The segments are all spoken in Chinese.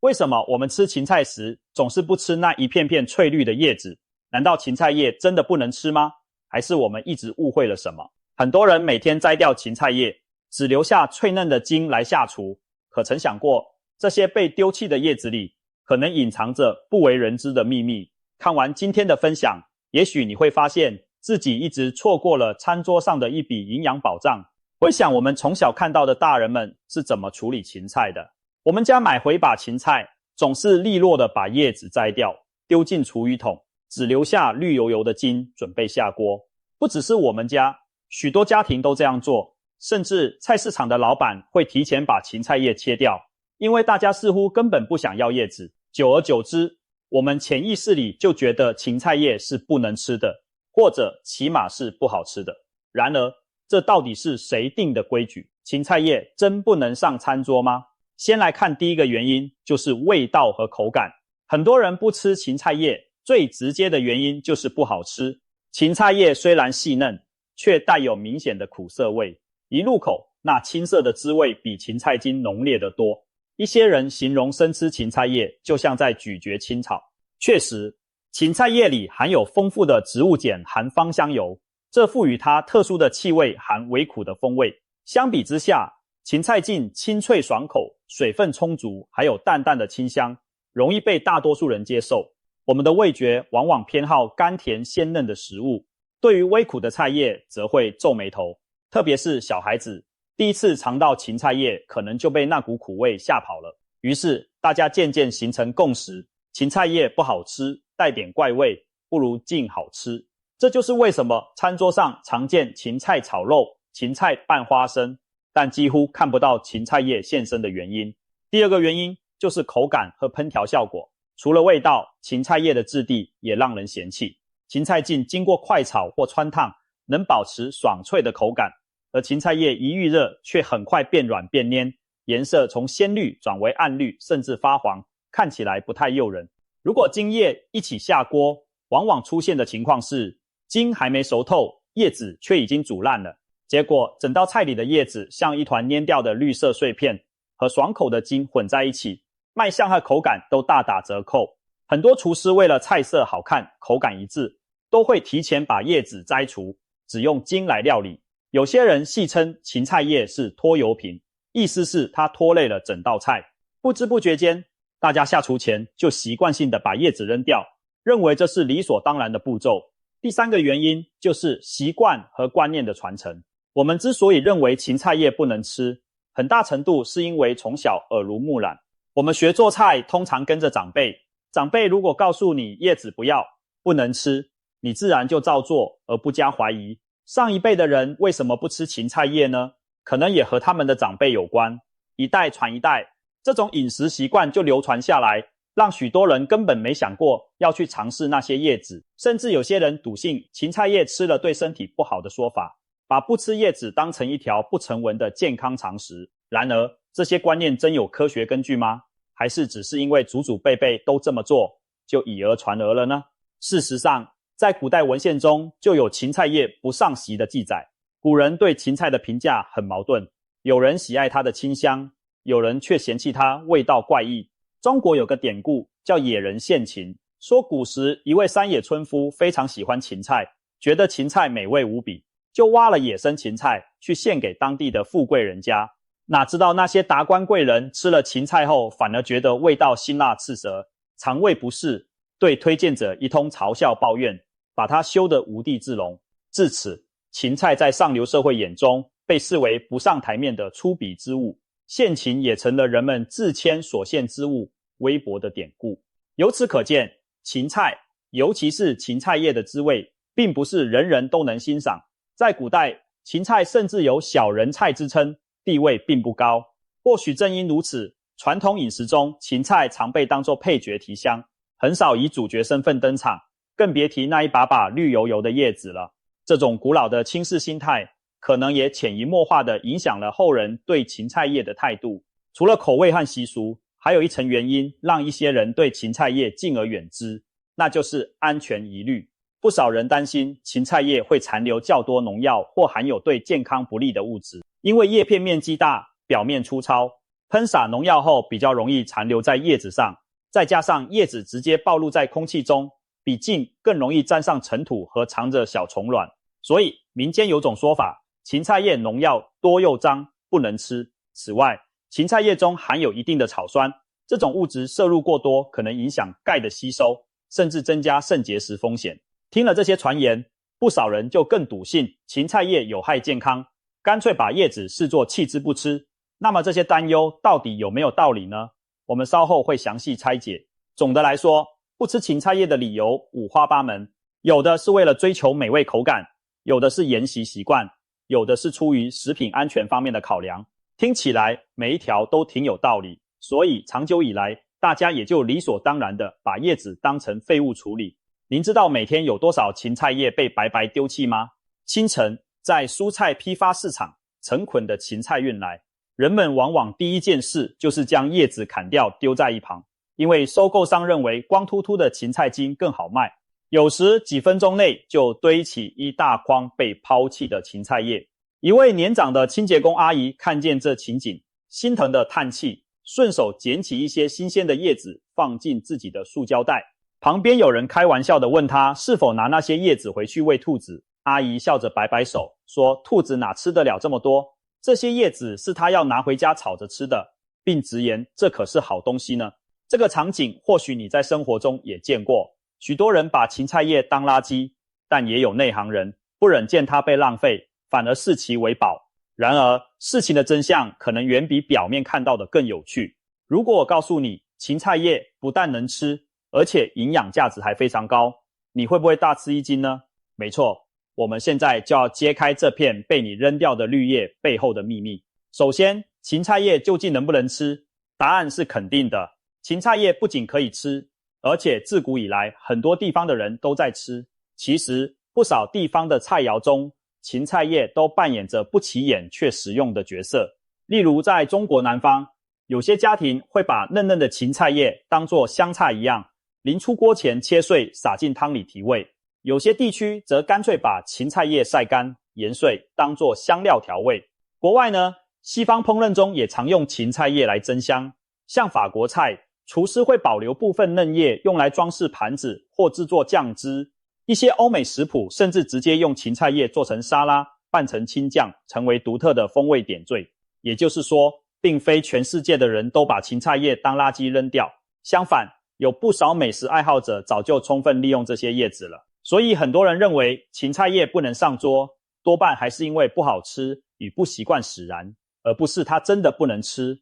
为什么我们吃芹菜时总是不吃那一片片翠绿的叶子？难道芹菜叶真的不能吃吗？还是我们一直误会了什么？很多人每天摘掉芹菜叶，只留下脆嫩的茎来下厨，可曾想过，这些被丢弃的叶子里可能隐藏着不为人知的秘密？看完今天的分享，也许你会发现自己一直错过了餐桌上的一笔营养保障。回想我们从小看到的大人们是怎么处理芹菜的。我们家买回把芹菜，总是利落的把叶子摘掉，丢进厨余桶，只留下绿油油的茎，准备下锅。不只是我们家，许多家庭都这样做，甚至菜市场的老板会提前把芹菜叶切掉，因为大家似乎根本不想要叶子。久而久之，我们潜意识里就觉得芹菜叶是不能吃的，或者起码是不好吃的。然而，这到底是谁定的规矩？芹菜叶真不能上餐桌吗？先来看第一个原因，就是味道和口感。很多人不吃芹菜叶，最直接的原因就是不好吃。芹菜叶虽然细嫩，却带有明显的苦涩味，一入口，那青涩的滋味比芹菜茎浓烈得多。一些人形容生吃芹菜叶就像在咀嚼青草。确实，芹菜叶里含有丰富的植物碱含芳香油，这赋予它特殊的气味含微苦的风味。相比之下，芹菜茎清脆爽口，水分充足，还有淡淡的清香，容易被大多数人接受。我们的味觉往往偏好甘甜鲜嫩的食物，对于微苦的菜叶则会皱眉头，特别是小孩子，第一次尝到芹菜叶可能就被那股苦味吓跑了。于是大家渐渐形成共识，芹菜叶不好吃，带点怪味，不如净好吃。这就是为什么餐桌上常见芹菜炒肉、芹菜拌花生，但几乎看不到芹菜叶现身的原因。第二个原因就是口感和烹调效果。除了味道，芹菜叶的质地也让人嫌弃。芹菜茎经过快炒或汆烫，能保持爽脆的口感，而芹菜叶一遇热却很快变软变黏，颜色从鲜绿转为暗绿，甚至发黄，看起来不太诱人。如果茎叶一起下锅，往往出现的情况是茎还没熟透，叶子却已经煮烂了，结果整道菜里的叶子像一团蔫掉的绿色碎片，和爽口的茎混在一起，卖相和口感都大打折扣。很多厨师为了菜色好看、口感一致，都会提前把叶子摘除，只用茎来料理。有些人戏称芹菜叶是拖油瓶，意思是它拖累了整道菜。不知不觉间，大家下厨前就习惯性的把叶子扔掉，认为这是理所当然的步骤。第三个原因就是习惯和观念的传承。我们之所以认为芹菜叶不能吃，很大程度是因为从小耳濡目染。我们学做菜通常跟着长辈，长辈如果告诉你叶子不要，不能吃，你自然就照做而不加怀疑。上一辈的人为什么不吃芹菜叶呢？可能也和他们的长辈有关，一代传一代，这种饮食习惯就流传下来，让许多人根本没想过要去尝试那些叶子，甚至有些人笃信芹菜叶吃了对身体不好的说法，把不吃叶子当成一条不成文的健康常识。然而，这些观念真有科学根据吗？还是只是因为祖祖辈辈都这么做，就以讹传讹了呢？事实上，在古代文献中就有芹菜叶不上席的记载。古人对芹菜的评价很矛盾，有人喜爱它的清香，有人却嫌弃它味道怪异。中国有个典故叫野人献芹，说古时一位山野村夫非常喜欢芹菜，觉得芹菜美味无比，就挖了野生芹菜去献给当地的富贵人家。哪知道那些达官贵人吃了芹菜后，反而觉得味道辛辣刺舌，肠胃不适，对推荐者一通嘲笑抱怨，把他羞得无地自容。至此，芹菜在上流社会眼中被视为不上台面的粗鄙之物，献芹也成了人们自谦所献之物微薄的典故。由此可见，芹菜，尤其是芹菜叶的滋味，并不是人人都能欣赏。在古代，芹菜甚至有小人菜之称，地位并不高。或许正因如此，传统饮食中芹菜常被当作配角提香，很少以主角身份登场，更别提那一把把绿油油的叶子了。这种古老的轻视心态，可能也潜移默化地影响了后人对芹菜叶的态度。除了口味和习俗，还有一层原因让一些人对芹菜叶敬而远之，那就是安全疑虑。不少人担心芹菜叶会残留较多农药或含有对健康不利的物质，因为叶片面积大，表面粗糙，喷洒农药后比较容易残留在叶子上，再加上叶子直接暴露在空气中，比茎更容易沾上尘土和藏着小虫卵。所以民间有种说法，芹菜叶农药多又脏，不能吃。此外，芹菜叶中含有一定的草酸，这种物质摄入过多可能影响钙的吸收，甚至增加肾结石风险。听了这些传言，不少人就更笃信芹菜叶有害健康，干脆把叶子视作弃之不吃。那么这些担忧到底有没有道理呢？我们稍后会详细拆解。总的来说，不吃芹菜叶的理由五花八门，有的是为了追求美味口感，有的是沿袭习惯，有的是出于食品安全方面的考量。听起来每一条都挺有道理，所以长久以来，大家也就理所当然的把叶子当成废物处理。您知道每天有多少芹菜叶被白白丢弃吗？清晨，在蔬菜批发市场，成捆的芹菜运来，人们往往第一件事就是将叶子砍掉丢在一旁，因为收购商认为光秃秃的芹菜茎更好卖。有时几分钟内就堆起一大筐被抛弃的芹菜叶。一位年长的清洁工阿姨看见这情景，心疼的叹气，顺手捡起一些新鲜的叶子放进自己的塑胶袋。旁边有人开玩笑地问她是否拿那些叶子回去喂兔子。阿姨笑着摆摆手，说兔子哪吃得了这么多，这些叶子是她要拿回家炒着吃的，并直言这可是好东西呢。这个场景或许你在生活中也见过，许多人把芹菜叶当垃圾，但也有内行人不忍见它被浪费，反而视其为宝。然而事情的真相可能远比表面看到的更有趣。如果我告诉你芹菜叶不但能吃，而且营养价值还非常高，你会不会大吃一惊呢？没错，我们现在就要揭开这片被你扔掉的绿叶背后的秘密。首先，芹菜叶究竟能不能吃？答案是肯定的。芹菜叶不仅可以吃，而且自古以来很多地方的人都在吃。其实不少地方的菜肴中，芹菜叶都扮演着不起眼却实用的角色。例如在中国南方，有些家庭会把嫩嫩的芹菜叶当作香菜一样，临出锅前切碎撒进汤里提味。有些地区则干脆把芹菜叶晒干研碎当作香料调味。国外呢，西方烹饪中也常用芹菜叶来增香，像法国菜，厨师会保留部分嫩叶用来装饰盘子或制作酱汁。一些欧美食谱甚至直接用芹菜叶做成沙拉，拌成青酱，成为独特的风味点缀。也就是说，并非全世界的人都把芹菜叶当垃圾扔掉，相反，有不少美食爱好者早就充分利用这些叶子了。所以很多人认为芹菜叶不能上桌，多半还是因为不好吃与不习惯使然，而不是它真的不能吃。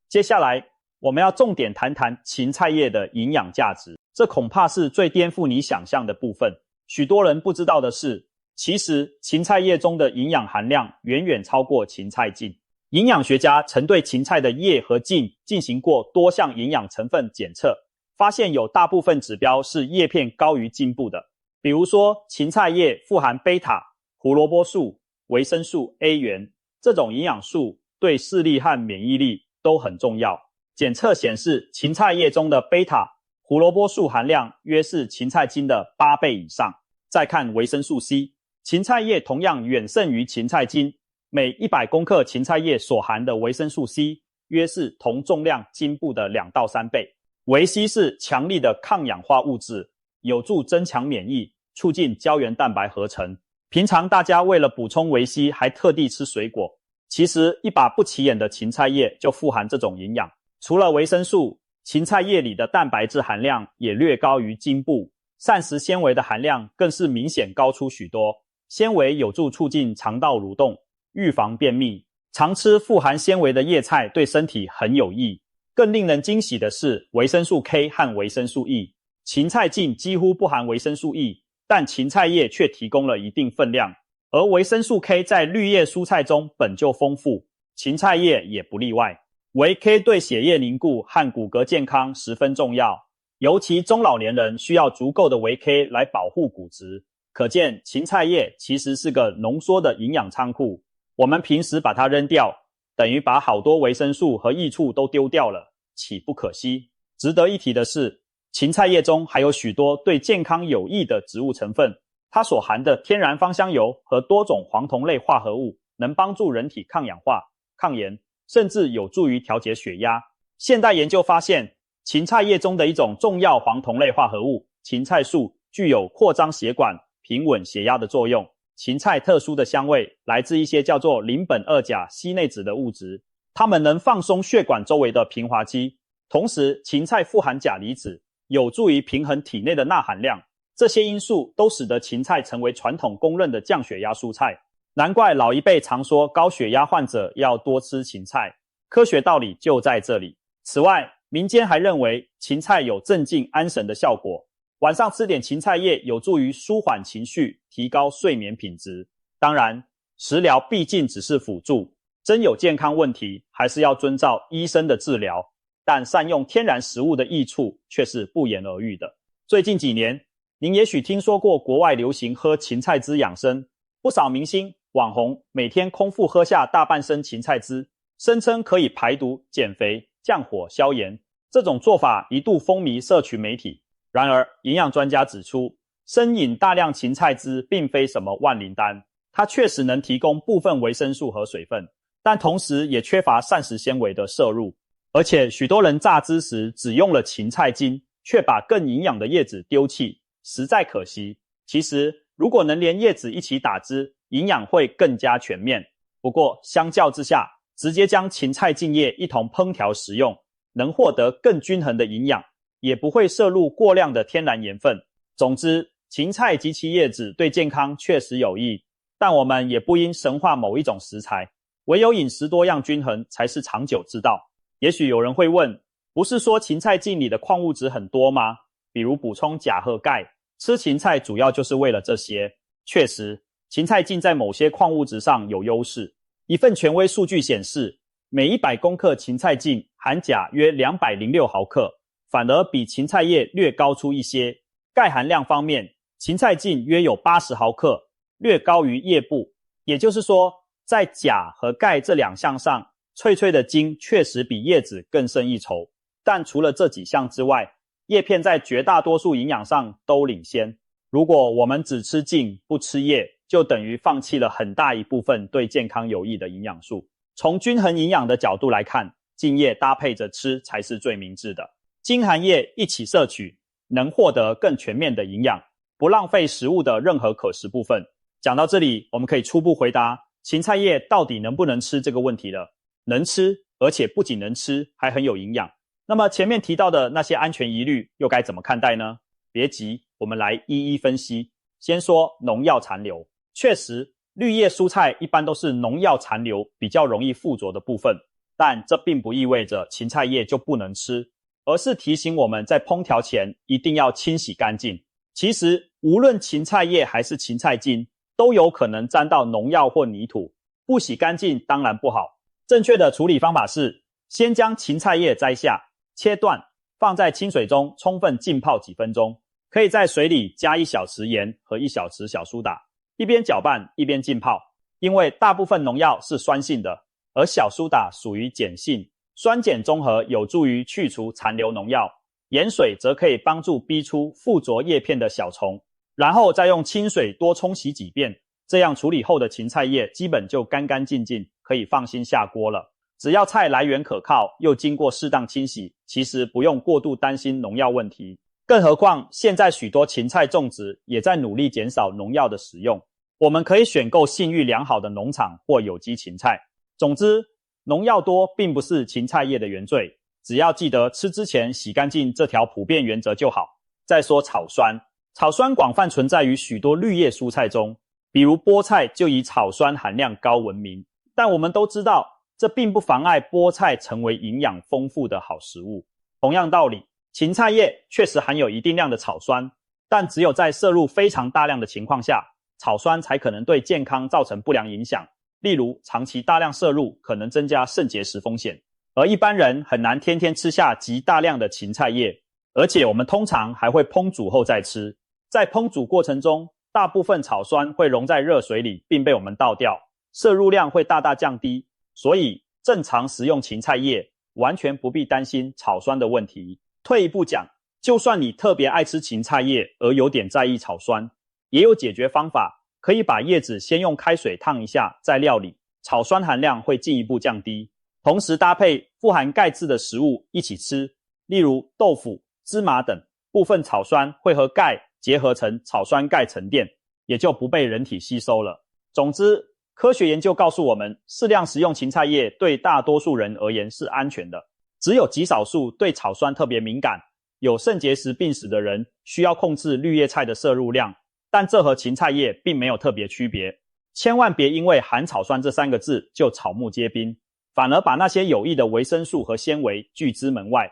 接下来我们要重点谈谈芹菜叶的营养价值，这恐怕是最颠覆你想象的部分。许多人不知道的是，其实芹菜叶中的营养含量远远超过芹菜茎。营养学家曾对芹菜的叶和茎进行过多项营养成分检测，发现有大部分指标是叶片高于茎部的。比如说，芹菜叶富含贝塔、胡萝卜素、维生素 A 源，这种营养素对视力和免疫力都很重要。检测显示，芹菜叶中的贝塔、胡萝卜素含量约是芹菜茎的8倍以上。再看维生素 C， 芹菜叶同样远胜于芹菜茎，每100公克芹菜叶所含的维生素 C 约是同重量茎部的2到3倍。维 C 是强力的抗氧化物质，有助增强免疫，促进胶原蛋白合成。平常大家为了补充维 C 还特地吃水果，其实一把不起眼的芹菜叶就富含这种营养。除了维生素，芹菜叶里的蛋白质含量也略高于茎部，膳食纤维的含量更是明显高出许多。纤维有助促进肠道蠕动，预防便秘。常吃富含纤维的叶菜对身体很有益。更令人惊喜的是维生素 K 和维生素 E。芹菜茎几乎不含维生素 E， 但芹菜叶却提供了一定分量。而维生素 K 在绿叶蔬菜中本就丰富，芹菜叶也不例外。维 K 对血液凝固和骨骼健康十分重要，尤其中老年人需要足够的维 K 来保护骨质。可见芹菜叶其实是个浓缩的营养仓库，我们平时把它扔掉，等于把好多维生素和益处都丢掉了，岂不可惜？值得一提的是，芹菜叶中还有许多对健康有益的植物成分，它所含的天然芳香油和多种黄酮类化合物能帮助人体抗氧化、抗炎，甚至有助于调节血压。现代研究发现，芹菜叶中的一种重要黄酮类化合物芹菜素具有扩张血管、平稳血压的作用。芹菜特殊的香味来自一些叫做邻苯二甲烯内酯的物质，它们能放松血管周围的平滑肌。同时，芹菜富含钾离子，有助于平衡体内的钠含量。这些因素都使得芹菜成为传统公认的降血压蔬菜。难怪老一辈常说高血压患者要多吃芹菜，科学道理就在这里。此外，民间还认为芹菜有镇静安神的效果，晚上吃点芹菜叶有助于舒缓情绪，提高睡眠品质。当然，食疗毕竟只是辅助，真有健康问题还是要遵照医生的治疗，但善用天然食物的益处却是不言而喻的。最近几年，您也许听说过国外流行喝芹菜汁养生，不少明星、网红每天空腹喝下大半升芹菜汁，声称可以排毒、减肥、降火、消炎。这种做法一度风靡社群媒体。然而，营养专家指出，生饮大量芹菜汁并非什么万灵丹，它确实能提供部分维生素和水分，但同时也缺乏膳食纤维的摄入。而且许多人榨汁时只用了芹菜茎，却把更营养的叶子丢弃，实在可惜。其实，如果能连叶子一起打汁，营养会更加全面。不过，相较之下，直接将芹菜茎叶一同烹调食用，能获得更均衡的营养，也不会摄入过量的天然盐分。总之，芹菜及其叶子对健康确实有益，但我们也不应神化某一种食材，唯有饮食多样均衡才是长久之道。也许有人会问，不是说芹菜茎里的矿物质很多吗？比如补充钾和钙，吃芹菜主要就是为了这些。确实，芹菜茎在某些矿物质上有优势。一份权威数据显示，每100公克芹菜茎含钾约206毫克，反而比芹菜叶略高出一些。钙含量方面，芹菜茎约有80毫克，略高于叶部。也就是说，在钾和钙这两项上，脆脆的茎确实比叶子更胜一筹。但除了这几项之外，叶片在绝大多数营养上都领先。如果我们只吃茎不吃叶，就等于放弃了很大一部分对健康有益的营养素。从均衡营养的角度来看，茎叶搭配着吃才是最明智的。茎含叶一起摄取，能获得更全面的营养，不浪费食物的任何可食部分。讲到这里，我们可以初步回答芹菜叶到底能不能吃这个问题了。能吃，而且不仅能吃，还很有营养。那么前面提到的那些安全疑虑又该怎么看待呢？别急，我们来一一分析。先说农药残留。确实，绿叶蔬菜一般都是农药残留比较容易附着的部分，但这并不意味着芹菜叶就不能吃，而是提醒我们在烹调前一定要清洗干净。其实，无论芹菜叶还是芹菜茎，都有可能沾到农药或泥土，不洗干净当然不好。正确的处理方法是，先将芹菜叶摘下，切断，放在清水中充分浸泡几分钟，可以在水里加1小匙盐和1小匙小苏打，一边搅拌一边浸泡。因为大部分农药是酸性的，而小苏打属于碱性，酸碱中和有助于去除残留农药，盐水则可以帮助逼出附着叶片的小虫，然后再用清水多冲洗几遍，这样处理后的芹菜叶基本就干干净净，可以放心下锅了。只要菜来源可靠，又经过适当清洗，其实不用过度担心农药问题。更何况，现在许多芹菜种植也在努力减少农药的使用。我们可以选购信誉良好的农场或有机芹菜。总之，农药多并不是芹菜叶的原罪，只要记得吃之前洗干净这条普遍原则就好。再说草酸，草酸广泛存在于许多绿叶蔬菜中，比如菠菜就以草酸含量高闻名。但我们都知道，这并不妨碍菠菜成为营养丰富的好食物。同样道理，芹菜叶确实含有一定量的草酸，但只有在摄入非常大量的情况下，草酸才可能对健康造成不良影响。例如，长期大量摄入可能增加肾结石风险，而一般人很难天天吃下极大量的芹菜叶，而且我们通常还会烹煮后再吃。在烹煮过程中，大部分草酸会溶在热水里并被我们倒掉，摄入量会大大降低。所以，正常食用芹菜叶，完全不必担心草酸的问题。退一步讲，就算你特别爱吃芹菜叶而有点在意草酸，也有解决方法，可以把叶子先用开水烫一下再料理，草酸含量会进一步降低。同时搭配富含钙质的食物一起吃，例如豆腐、芝麻等，部分草酸会和钙结合成草酸钙沉淀，也就不被人体吸收了。总之，科学研究告诉我们，适量食用芹菜叶对大多数人而言是安全的，只有极少数对草酸特别敏感、有肾结石病史的人需要控制绿叶菜的摄入量，但这和芹菜叶并没有特别区别。千万别因为含草酸这3个字就草木皆兵，反而把那些有益的维生素和纤维拒之门外。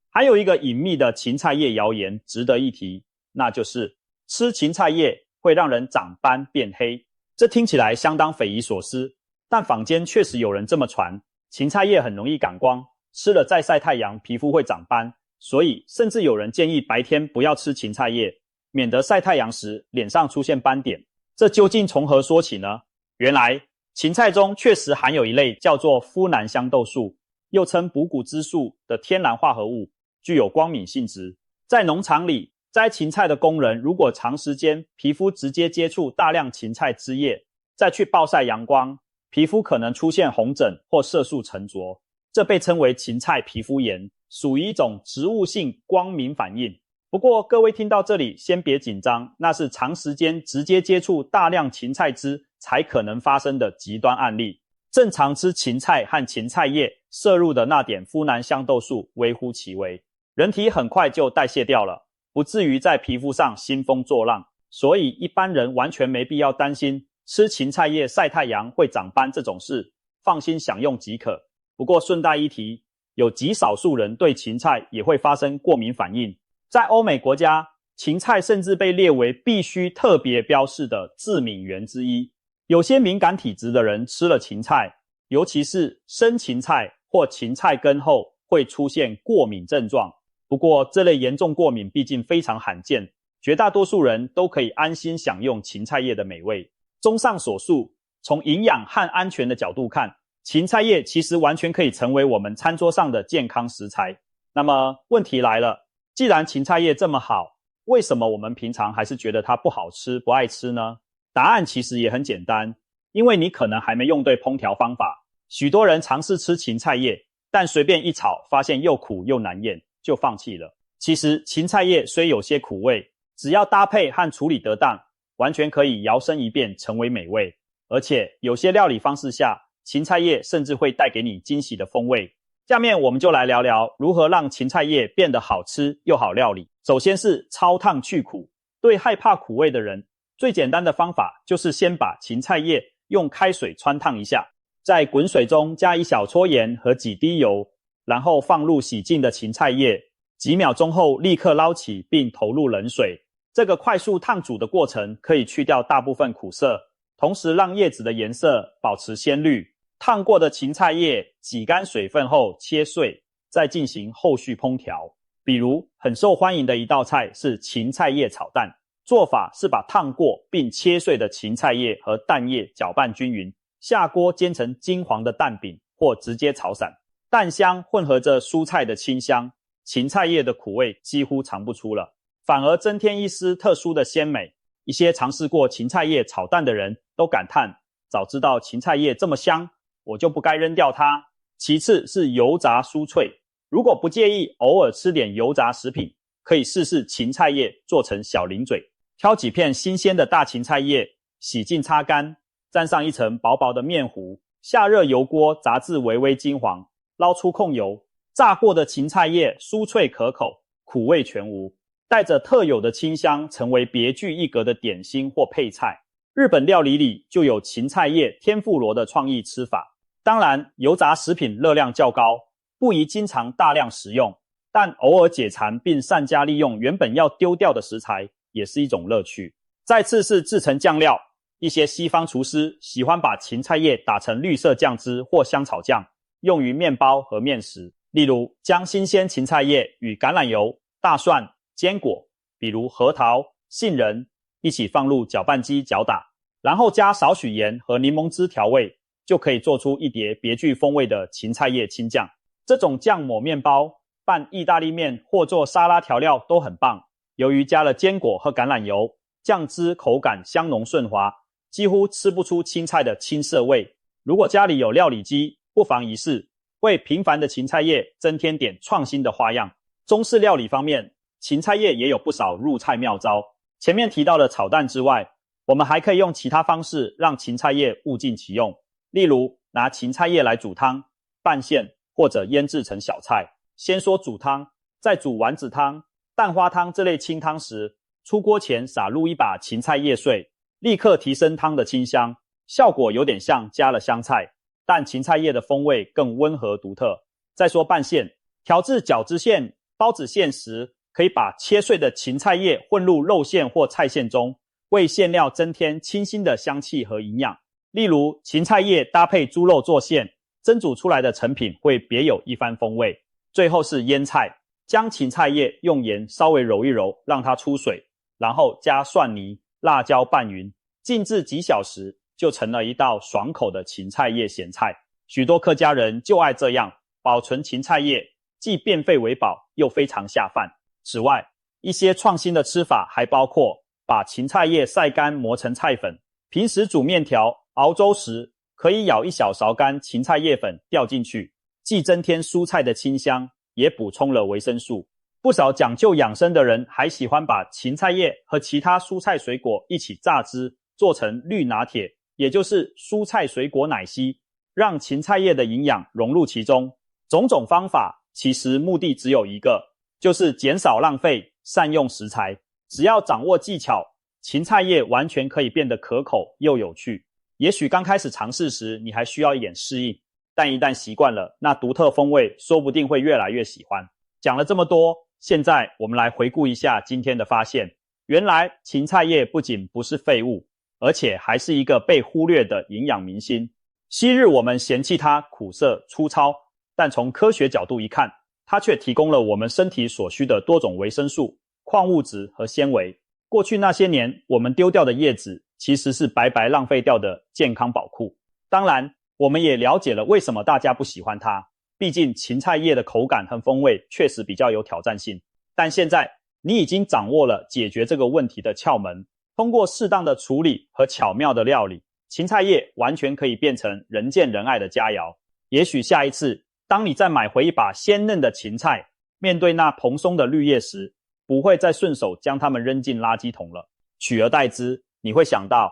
还有一个隐秘的芹菜叶谣言值得一提，那就是吃芹菜叶会让人长斑变黑。这听起来相当匪夷所思，但坊间确实有人这么传。芹菜叶很容易感光，吃了再晒太阳皮肤会长斑，所以甚至有人建议白天不要吃芹菜叶，免得晒太阳时脸上出现斑点。这究竟从何说起呢？原来芹菜中确实含有一类叫做呋喃香豆素，又称补骨质素的天然化合物，具有光敏性质。在农场里摘芹菜的工人如果长时间皮肤直接接触大量芹菜枝叶，再去暴晒阳光，皮肤可能出现红疹或色素沉着，这被称为芹菜皮肤炎，属于一种植物性光敏反应。不过各位听到这里先别紧张，那是长时间直接接触大量芹菜枝才可能发生的极端案例。正常吃芹菜和芹菜叶摄入的那点呋喃香豆素微乎其微，人体很快就代谢掉了，不至于在皮肤上兴风作浪，所以一般人完全没必要担心吃芹菜叶晒太阳会长斑这种事，放心享用即可。不过顺带一提，有极少数人对芹菜也会发生过敏反应。在欧美国家，芹菜甚至被列为必须特别标示的致敏源之一。有些敏感体质的人吃了芹菜，尤其是生芹菜或芹菜根后，会出现过敏症状。不过这类严重过敏毕竟非常罕见，绝大多数人都可以安心享用芹菜叶的美味。综上所述，从营养和安全的角度看，芹菜叶其实完全可以成为我们餐桌上的健康食材。那么问题来了，既然芹菜叶这么好，为什么我们平常还是觉得它不好吃、不爱吃呢？答案其实也很简单，因为你可能还没用对烹调方法。许多人尝试吃芹菜叶，但随便一炒，发现又苦又难咽，就放弃了。其实芹菜叶虽有些苦味，只要搭配和处理得当，完全可以摇身一变成为美味。而且有些料理方式下，芹菜叶甚至会带给你惊喜的风味。下面我们就来聊聊如何让芹菜叶变得好吃又好料理。首先是焯烫去苦。对害怕苦味的人，最简单的方法就是先把芹菜叶用开水汆烫一下，在滚水中加1小撮盐和几滴油，然后放入洗净的芹菜叶，几秒钟后立刻捞起并投入冷水。这个快速烫煮的过程可以去掉大部分苦涩，同时让叶子的颜色保持鲜绿。烫过的芹菜叶挤干水分后切碎，再进行后续烹调。比如很受欢迎的一道菜是芹菜叶炒蛋，做法是把烫过并切碎的芹菜叶和蛋液搅拌均匀，下锅煎成金黄的蛋饼或直接炒散。蛋香混合着蔬菜的清香，芹菜叶的苦味几乎尝不出了，反而增添一丝特殊的鲜美。一些尝试过芹菜叶炒蛋的人都感叹，早知道芹菜叶这么香，我就不该扔掉它。其次是油炸酥脆，如果不介意偶尔吃点油炸食品，可以试试芹菜叶做成小零嘴。挑几片新鲜的大芹菜叶，洗净擦干，沾上一层薄薄的面糊，下热油锅炸至微微金黄，捞出控油。炸过的芹菜叶酥脆可口，苦味全无，带着特有的清香，成为别具一格的点心或配菜。日本料理里就有芹菜叶天妇罗的创意吃法。当然，油炸食品热量较高，不宜经常大量食用，但偶尔解馋并善加利用原本要丢掉的食材，也是一种乐趣。再次是制成酱料，一些西方厨师喜欢把芹菜叶打成绿色酱汁或香草酱，用于面包和面食。例如，将新鲜芹菜叶与橄榄油、大蒜、坚果，比如核桃、杏仁，一起放入搅拌机搅打，然后加少许盐和柠檬汁调味，就可以做出一碟别具风味的芹菜叶青酱。这种酱抹面包、拌意大利面或做沙拉调料都很棒。由于加了坚果和橄榄油，酱汁口感香浓顺滑，几乎吃不出青菜的青涩味。如果家里有料理机，不妨一试。为平凡的芹菜叶增添点创新的花样。中式料理方面，芹菜叶也有不少入菜妙招。前面提到的炒蛋之外，我们还可以用其他方式让芹菜叶物尽其用，例如拿芹菜叶来煮汤、拌馅或者腌制成小菜。先说煮汤，在煮丸子汤、蛋花汤这类清汤时，出锅前撒入一把芹菜叶碎，立刻提升汤的清香，效果有点像加了香菜，但芹菜叶的风味更温和独特。再说拌馅，调制饺子馅、包子馅时，可以把切碎的芹菜叶混入肉馅或菜馅中，为馅料增添清新的香气和营养。例如芹菜叶搭配猪肉做馅，蒸煮出来的成品会别有一番风味。最后是腌菜，将芹菜叶用盐稍微揉一揉，让它出水，然后加蒜泥、辣椒拌匀，静置几小时，就成了一道爽口的芹菜叶咸菜。许多客家人就爱这样保存芹菜叶，既变废为宝，又非常下饭。此外，一些创新的吃法还包括把芹菜叶晒干磨成菜粉，平时煮面条、熬粥时可以舀一小勺干芹菜叶粉掉进去，既增添蔬菜的清香，也补充了维生素。不少讲究养生的人还喜欢把芹菜叶和其他蔬菜水果一起榨汁，做成绿拿铁，也就是蔬菜水果奶昔，让芹菜叶的营养融入其中。种种方法其实目的只有一个，就是减少浪费，善用食材。只要掌握技巧，芹菜叶完全可以变得可口又有趣。也许刚开始尝试时你还需要一点适应，但一旦习惯了，那独特风味说不定会越来越喜欢。讲了这么多，现在我们来回顾一下今天的发现。原来芹菜叶不仅不是废物，而且还是一个被忽略的营养明星。昔日我们嫌弃它苦涩粗糙，但从科学角度一看，它却提供了我们身体所需的多种维生素、矿物质和纤维。过去那些年我们丢掉的叶子，其实是白白浪费掉的健康宝库。当然，我们也了解了为什么大家不喜欢它，毕竟芹菜叶的口感和风味确实比较有挑战性。但现在你已经掌握了解决这个问题的窍门，通过适当的处理和巧妙的料理，芹菜叶完全可以变成人见人爱的佳肴。也许下一次当你再买回一把鲜嫩的芹菜，面对那蓬松的绿叶时，不会再顺手将它们扔进垃圾桶了，取而代之，你会想到，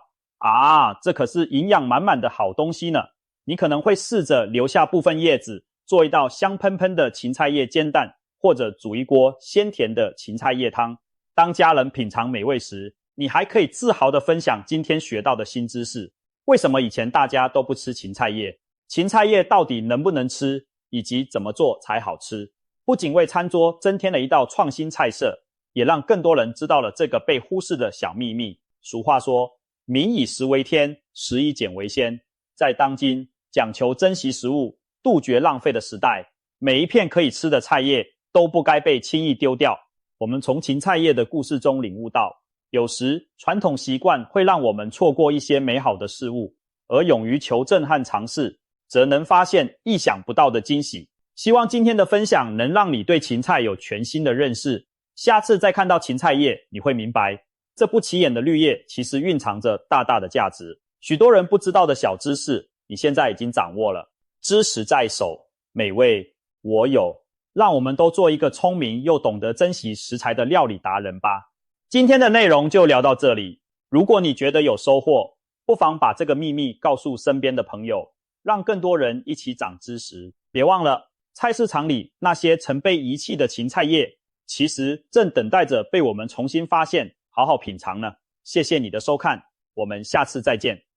这可是营养满满的好东西呢。你可能会试着留下部分叶子，做一道香喷喷的芹菜叶煎蛋，或者煮一锅鲜甜的芹菜叶汤。当家人品尝美味时，你还可以自豪地分享今天学到的新知识。为什么以前大家都不吃芹菜叶？芹菜叶到底能不能吃，以及怎么做才好吃？不仅为餐桌增添了一道创新菜色，也让更多人知道了这个被忽视的小秘密。俗话说，民以食为天，食以俭为先。在当今讲求珍惜食物、杜绝浪费的时代，每一片可以吃的菜叶都不该被轻易丢掉。我们从芹菜叶的故事中领悟到，有时传统习惯会让我们错过一些美好的事物，而勇于求证和尝试，则能发现意想不到的惊喜。希望今天的分享能让你对芹菜有全新的认识。下次再看到芹菜叶，你会明白，这不起眼的绿叶其实蕴藏着大大的价值。许多人不知道的小知识，你现在已经掌握了。知识在手，美味我有。让我们都做一个聪明又懂得珍惜食材的料理达人吧。今天的内容就聊到这里。如果你觉得有收获，不妨把这个秘密告诉身边的朋友，让更多人一起长知识。别忘了，菜市场里那些曾被遗弃的芹菜叶，其实正等待着被我们重新发现，好好品尝呢。谢谢你的收看，我们下次再见。